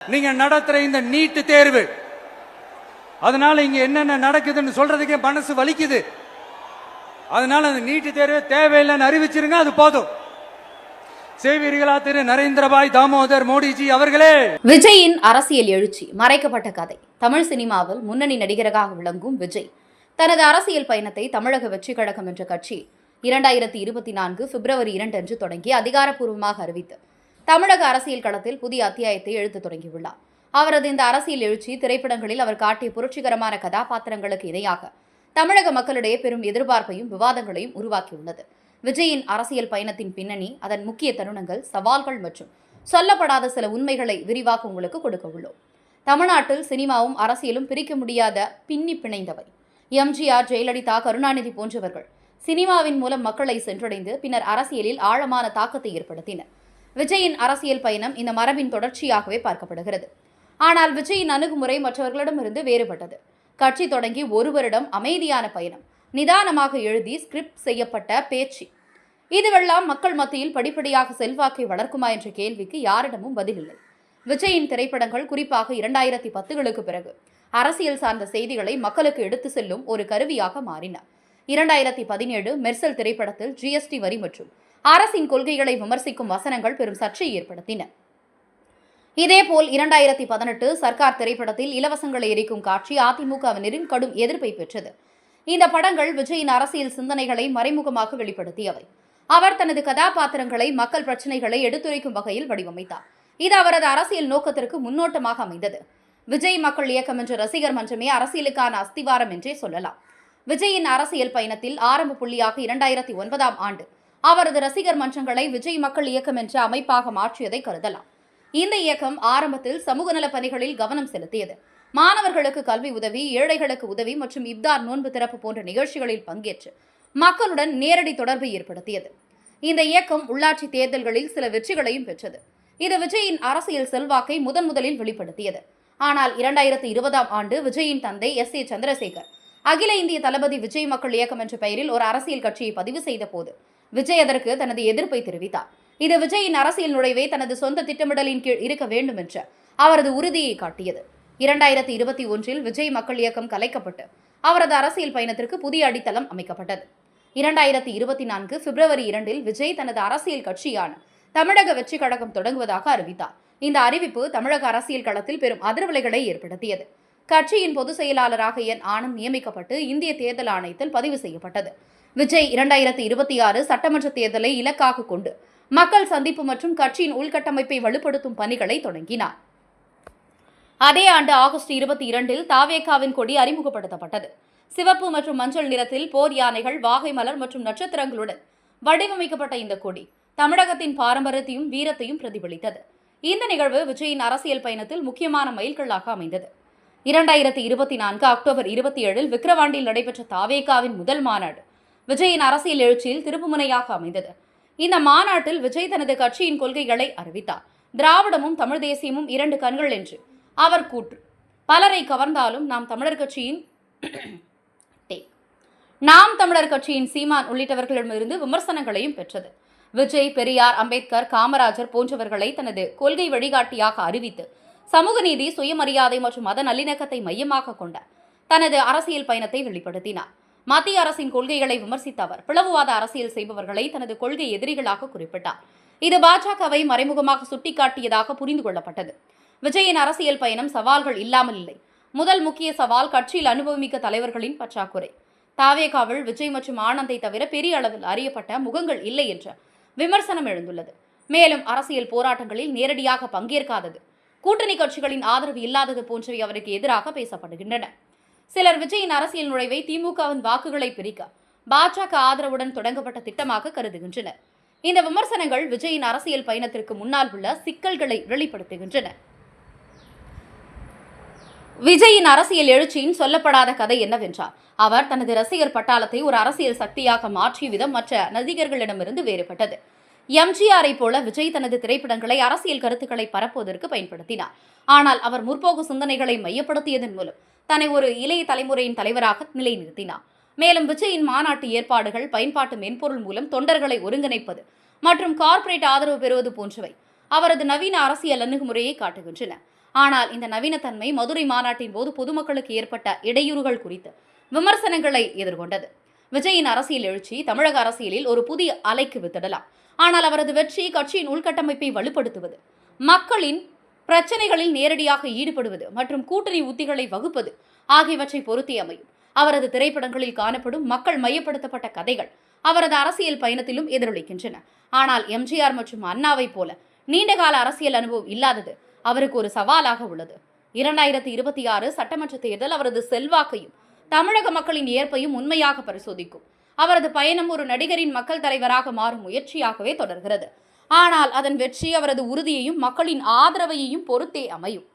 நீங்க நடத்துற இந்த நீட்டு தேர்வு, அதனால இங்க என்னென்ன நடக்குதுன்னு சொல்றதுக்கே மனசு வலிக்குது. அதனால அந்த நீட்டு தேர்வு தேவையில்லைன்னு அறிவிச்சிருங்க, அது போதும். செய்வீர்களா திரு நரேந்திரபாய் தாமோதர் மோடிஜி அவர்களே? விஜயின் அரசியல் எழுச்சி மறைக்கப்பட்ட கதை. தமிழ் சினிமாவில் முன்னணி நடிகராக விளங்கும் விஜய் தனது அரசியல் பயணத்தை தமிழக வெற்றி கழகம் என்ற கட்சி 2024 பிப்ரவரி 2 அன்று தொடங்கி அதிகாரப்பூர்வமாக அறிவித்து தமிழக அரசியல் களத்தில் புதிய அத்தியாயத்தை எழுத்து தொடங்கியுள்ளார். அவரது இந்த அரசியல் எழுச்சி திரைப்படங்களில் அவர் காட்டிய புரட்சிகரமான கதாபாத்திரங்களுக்கு இணையாக தமிழக மக்களிடையே பெரும் எதிர்பார்ப்பையும் விவாதங்களையும் உருவாக்கியுள்ளது. விஜயின் அரசியல் பயணத்தின் பின்னணி, அதன் முக்கிய தருணங்கள், சவால்கள் மற்றும் சொல்லப்படாத சில உண்மைகளை விரிவாக உங்களுக்கு கொடுக்க உள்ளோம். தமிழ்நாட்டில் சினிமாவும் அரசியலும் பிரிக்க முடியாத பின்னி பிணைந்தவை. எம்ஜிஆர், ஜெயலலிதா, கருணாநிதி போன்றவர்கள் சினிமாவின் மூலம் மக்களை சென்றடைந்து பின்னர் அரசியலில் ஆழமான தாக்கத்தை ஏற்படுத்தினர். விஜயின் அரசியல் பயணம் இந்த மரபின் தொடர்ச்சியாகவே பார்க்கப்படுகிறது. ஆனால் விஜயின் அணுகுமுறை மற்றவர்களிடமிருந்து வேறுபட்டது. கட்சி தொடங்கி ஒரு வருடம் அமைதியான பயணம், நிதானமாக எழுதி ஸ்கிரிப்ட் செய்யப்பட்ட பேச்சு, இதுவெல்லாம் மக்கள் மத்தியில் படிப்படியாக செல்வாக்கை வளர்க்குமா என்ற கேள்விக்கு யாரிடமும் பதிலில்லை. விஜயின் திரைப்படங்கள் குறிப்பாக 2010களுக்கு பிறகு அரசியல் சார்ந்த செய்திகளை மக்களுக்கு எடுத்து செல்லும் ஒரு கருவியாக மாறின. 2017 மெர்சல் திரைப்படத்தில் GST வரி மற்றும் அரசின் கொள்கைகளை விமர்சிக்கும் வசனங்கள் பெரும் சர்ச்சையை ஏற்படுத்தின. இதேபோல் 2018 சர்க்கார் திரைப்படத்தில் இலவசங்களை எரிக்கும் காட்சி அதிமுகவினரின் கடும் எதிர்ப்பை பெற்றது. இந்த படங்கள் விஜயின் அரசியல் சிந்தனைகளை மறைமுகமாக வெளிப்படுத்தியவை. அவர் தனது கதாபாத்திரங்களை மக்கள் பிரச்சினைகளை எடுத்துரைக்கும் வகையில் வடிவமைத்தார். இது அவரது அரசியல் நோக்கத்திற்கு முன்னோட்டமாக அமைந்தது. விஜய் மக்கள் இயக்கம் என்ற ரசிகர் மன்றமே அரசியலுக்கான அஸ்திவாரம் என்றே சொல்லலாம். விஜயின் அரசியல் பயணத்தில் ஆரம்ப புள்ளியாக 2009ஆம் ஆண்டு அவரது ரசிகர் மன்றங்களை விஜய் மக்கள் இயக்கம் என்ற அமைப்பாக மாற்றியதை கருதலாம். இந்த இயக்கம் ஆரம்பத்தில் சமூக நல பணிகளில் கவனம் செலுத்தியது. மாணவர்களுக்கு கல்வி உதவி, ஏழைகளுக்கு உதவி மற்றும் இப்தார் நோன்பு திறப்பு போன்ற நிகழ்ச்சிகளில் பங்கேற்று மக்களுடன் நேரடி தொடர்பை ஏற்படுத்தியது. இந்த இயக்கம் உள்ளாட்சி தேர்தல்களில் சில வெற்றிகளையும் பெற்றது. இது விஜயின் அரசியல் செல்வாக்கை முதலில் வெளிப்படுத்தியது. ஆனால் 2020ஆம் ஆண்டு விஜயின் தந்தை SA சந்திரசேகர் அகில இந்திய தளபதி விஜய் மக்கள் இயக்கம் என்ற பெயரில் ஒரு அரசியல் கட்சியை பதிவு செய்த போது விஜய் அதற்கு தனது எதிர்ப்பை தெரிவித்தார். இது விஜயின் அரசியல் நுழைவை தனது சொந்த திட்டமிடலின் கீழ் இருக்க வேண்டும் என்ற அவரது உறுதியை காட்டியது. 2021 விஜய் மக்கள் இயக்கம் கலைக்கப்பட்டு அவரது அரசியல் பயணத்திற்கு புதிய அடித்தளம் அமைக்கப்பட்டது. 2024 பிப்ரவரி 2 விஜய் தனது அரசியல் கட்சியான தமிழக வெற்றி கழகம் தொடங்குவதாக அறிவித்தார். இந்த அறிவிப்பு தமிழக அரசியல் களத்தில் பெரும் அதிர்வலைகளை ஏற்படுத்தியது. கட்சியின் பொதுச் செயலாளராக என் ஆனந்த் நியமிக்கப்பட்டு இந்திய தேர்தல் ஆணையத்தில் பதிவு செய்யப்பட்டது. விஜய் 2026 சட்டமன்ற தேர்தலை இலக்காக கொண்டு மக்கள் சந்திப்பு மற்றும் கட்சியின் உள்கட்டமைப்பை வலுப்படுத்தும் பணிகளை தொடங்கினார். அதே ஆண்டு ஆகஸ்ட் 22 தாவேகாவின் கொடி அறிமுகப்படுத்தப்பட்டது. சிவப்பு மற்றும் மஞ்சள் நிறத்தில் போர் யானைகள், வாகை மலர் மற்றும் நட்சத்திரங்களுடன் வடிவமைக்கப்பட்ட இந்த கொடி தமிழகத்தின் பாரம்பரியத்தையும் வீரத்தையும் பிரதிபலித்தது. இந்த நிகழ்வு விஜயின் அரசியல் பயணத்தில் முக்கியமான மைல்கல்லாக அமைந்தது. 2024 அக்டோபர் 27 விக்கிரவாண்டியில் நடைபெற்ற தாவேகாவின் முதல் மாநாடு விஜயின் அரசியல் எழுச்சியில் திருப்புமுனையாக அமைந்தது. இந்த மாநாட்டில் விஜய் தனது கட்சியின் கொள்கைகளை அறிவித்தார். திராவிடமும் தமிழ் தேசியமும் 2 கண்கள் என்று அவர் கூற்று பலரை கவர்ந்தாலும் நாம் தமிழர் கட்சியின் சீமான் உள்ளிட்டவர்களிடமிருந்து விமர்சனங்களையும் பெற்றது. விஜய் பெரியார், அம்பேத்கர், காமராஜர் போன்றவர்களை தனது கொள்கை வழிகாட்டியாக அறிவித்து சமூக நீதி, சுயமரியாதை மற்றும் மத நல்லிணக்கத்தை மையமாக கொண்ட தனது அரசியல் பயணத்தை வெளிப்படுத்தினார். மத்திய அரசின் கொள்கைகளை விமர்சித்த அவர் பிளவுவாத அரசியல் செய்பவர்களை தனது கொள்கை எதிரிகளாக குறிப்பிட்டார். இது பாஜகவை மறைமுகமாக சுட்டிக்காட்டியதாக புரிந்து கொள்ளப்பட்டது. விஜயின் அரசியல் பயணம் சவால்கள் இல்லாமல் இல்லை. முதல் முக்கிய சவால் கட்சியில் அனுபவமிக்க தலைவர்களின் பற்றாக்குறை. தாவேகாவில் விஜய் மற்றும் ஆனந்தை தவிர பெரிய அளவில் அறியப்பட்ட முகங்கள் இல்லை என்ற விமர்சனம் எழுந்துள்ளது. மேலும் அரசியல் போராட்டங்களில் நேரடியாக பங்கேற்காதது, கூட்டணி கட்சிகளின் ஆதரவு இல்லாதது போன்றவை அவருக்கு எதிராக பேசப்படுகின்றன. சிலர் விஜயின் அரசியல் நுழைவை திமுகவின் வாக்குகளை பிரிக்க பாஜக ஆதரவுடன் தொடங்கப்பட்ட திட்டமாக கருதுகின்றனர். இந்த விமர்சனங்கள் விஜயின் அரசியல் பயணத்திற்கு முன்னால் உள்ள சிக்கல்களை வெளிப்படுத்துகின்றன. விஜயின் அரசியல் எழுச்சியின் சொல்லப்படாத கதை என்னவென்றால், அவர் தனது ரசிகர் பட்டாளத்தை ஒரு அரசியல் சக்தியாக மாற்றிய விதம் மற்ற நடிகர்களிடமிருந்து வேறுபட்டது. எம்ஜிஆரை போல விஜய் தனது திரைப்படங்களை அரசியல் கருத்துக்களை பரப்புவதற்கு பயன்படுத்தினார். ஆனால் அவர் முற்போக்கு சிந்தனைகளை மையப்படுத்தியதன் மூலம் தன்னை ஒரு இளைய தலைமுறையின் தலைவராக நிலைநிறுத்தினார். மேலும் விஜயின் மாநாட்டு ஏற்பாடுகள், பயன்பாட்டு மென்பொருள் மூலம் தொண்டர்களை ஒருங்கிணைப்பது மற்றும் கார்ப்பரேட் ஆதரவு பெறுவது போன்றவை அவரது நவீன அரசியல் அணுகுமுறையை காட்டுகின்றன. ஆனால் இந்த நவீனத்தன்மை மதுரை மாநாட்டின் போது பொதுமக்களுக்கு ஏற்பட்ட இடையூறுகள் குறித்து விமர்சனங்களை எதிர்கொண்டது. விஜயின் அரசியல் எழுச்சி தமிழக அரசியலில் ஒரு புதிய அலைக்கு வித்திடலாம். ஆனால் அவரது வெற்றி கட்சியின் உள்கட்டமைப்பை வலுப்படுத்துவது, மக்களின் பிரச்சனைகளில் நேரடியாக ஈடுபடுவது மற்றும் கூட்டணி உத்திகளை வகுப்பது ஆகியவற்றை பொறுத்தே அமையும். அவரது திரைப்படங்களில் காணப்படும் மக்கள் மையப்படுத்தப்பட்ட கதைகள் அவரது அரசியல் பயணத்திலும் எதிரொலிக்கின்றன. ஆனால் எம்ஜிஆர் மற்றும் அண்ணாவை போல நீண்டகால அரசியல் அனுபவம் இல்லாதது அவருக்கு ஒரு சவாலாக உள்ளது. 2026 சட்டமன்ற தேர்தல் அவரது செல்வாக்கையும் தமிழக மக்களின் ஏற்பையும் உண்மையாக பரிசோதிக்கும். அவரது பயணம் ஒரு நடிகரின் மக்கள் தலைவராக மாறும் முயற்சியாகவே தொடர்கிறது. ஆனால் அதன் வெற்றி அவரது உறுதியையும் மக்களின் ஆதரவையும் பொறுத்தே அமையும்.